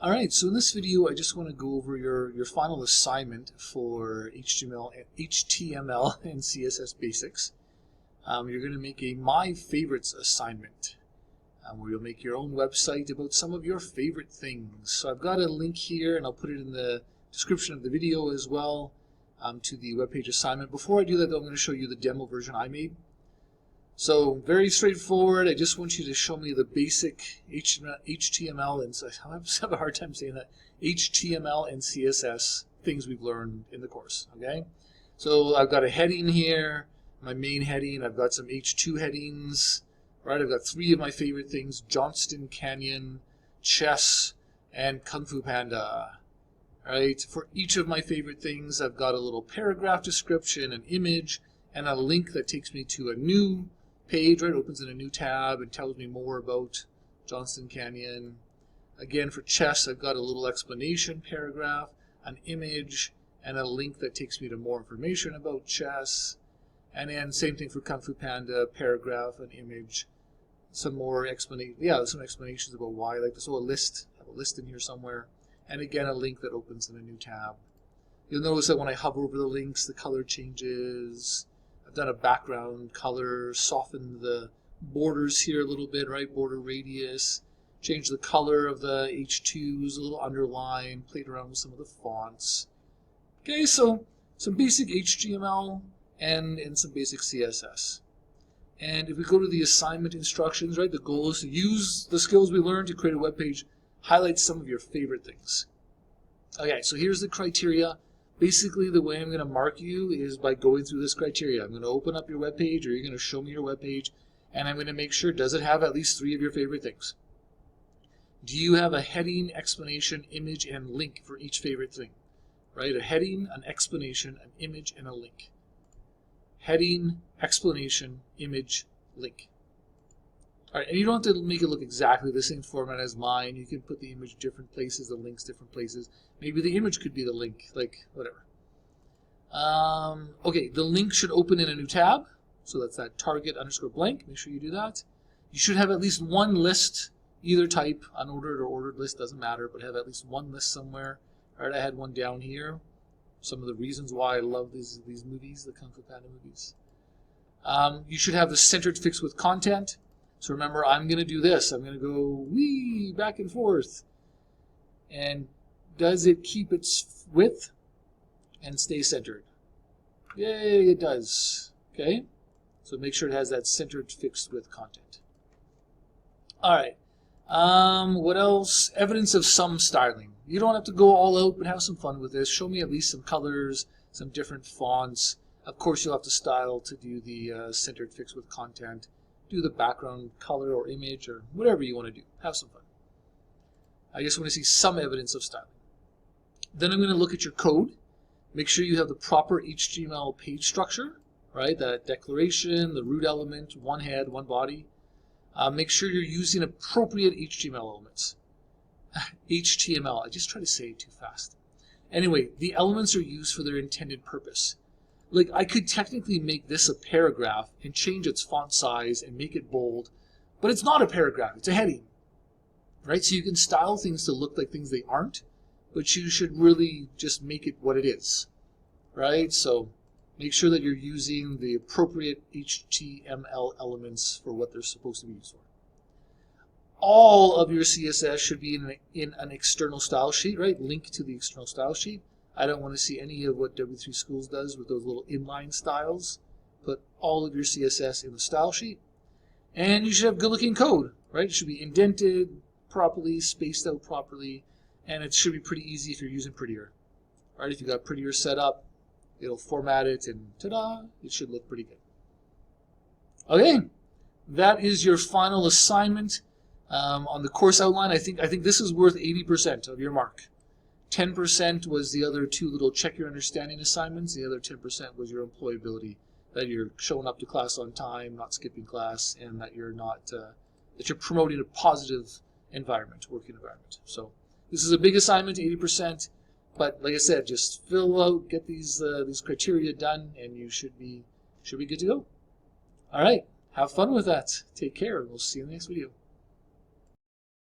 Alright, so in this video I just want to go over your final assignment for HTML and CSS basics. You're going to make a My Favorites assignment where you'll make your own website about some of your favorite things. So I've got a link here and I'll put it in the description of the video as well to the webpage assignment. Before I do that though, I'm going to show you the demo version I made. So very straightforward. I just want you to show me the basic HTML and I have a hard time saying that, HTML and CSS things we've learned in the course. Okay, so I've got a heading here, my main heading. I've got some H2 headings. Right, I've got 3 of my favorite things: Johnston Canyon, chess, and Kung Fu Panda. Right, for each of my favorite things, I've got a little paragraph description, an image, and a link that takes me to a new page, right? Opens in a new tab and tells me more about Johnston Canyon. Again, for chess, I've got a little explanation paragraph, an image, and a link that takes me to more information about chess. And then same thing for Kung Fu Panda, paragraph, an image, some more explanation. Yeah, some explanations about why I like this. So I have a list in here somewhere, and again a link that opens in a new tab. You'll notice that when I hover over the links, the color changes. I've done a background color, softened the borders here a little bit, right? Border radius, changed the color of the H2s, a little underline, played around with some of the fonts. Okay, so some basic HTML and some basic CSS. And if we go to the assignment instructions, right, the goal is to use the skills we learned to create a web page, highlight some of your favorite things. Okay, so here's the criteria. Basically, the way I'm going to mark you is by going through this criteria. I'm going to open up your web page, or you're going to show me your web page, and I'm going to make sure, does it have at least 3 of your favorite things? Do you have a heading, explanation, image, and link for each favorite thing? Right? A heading, an explanation, an image, and a link. Heading, explanation, image, link. All right, and you don't have to make it look exactly the same format as mine. You can put the image different places, the links different places. Maybe the image could be the link, like whatever. Okay, the link should open in a new tab. So that's that target _ blank. Make sure you do that. You should have at least one list, either type, unordered or ordered list, doesn't matter, but have at least one list somewhere. All right, I had one down here. Some of the reasons why I love these movies, the Kung Fu Panda movies. You should have the centered fixed with content. So remember, I'm going to do this. I'm going to go wee back and forth. And does it keep its width and stay centered? Yay, it does. Okay? So make sure it has that centered fixed with content. All right. What else? Evidence of some styling. You don't have to go all out, but have some fun with this. Show me at least some colors, some different fonts. Of course, you'll have to style to do the centered fixed with content. Do the background color or image or whatever you want to do. Have some fun. I just want to see some evidence of styling. Then I'm going to look at your code. Make sure you have the proper HTML page structure, right? That declaration, the root element, one head, one body. Make sure you're using appropriate HTML elements. HTML, I just try to say it too fast. Anyway, the elements are used for their intended purpose. Like, I could technically make this a paragraph and change its font size and make it bold, but it's not a paragraph, it's a heading. Right? So you can style things to look like things they aren't, but you should really just make it what it is. Right? So make sure that you're using the appropriate HTML elements for what they're supposed to be used for. All of your CSS should be in an external style sheet, right? Link to the external style sheet. I don't want to see any of what W3 Schools does with those little inline styles. Put all of your CSS in the style sheet. And you should have good-looking code, right? It should be indented properly, spaced out properly, and it should be pretty easy if you're using Prettier. Right? If you got Prettier set up, it'll format it, and ta-da, it should look pretty good. Okay, that is your final assignment. On the course outline, I think this is worth 80% of your mark. 10% was the other 2 little check your understanding assignments. The other 10% was your employability, that you're showing up to class on time, not skipping class, and that you're not that you're promoting a positive environment, working environment. So this is a big assignment, 80%. But like I said, just fill out, get these criteria done, and you should be good to go. All right, have fun with that. Take care, and we'll see you in the next video.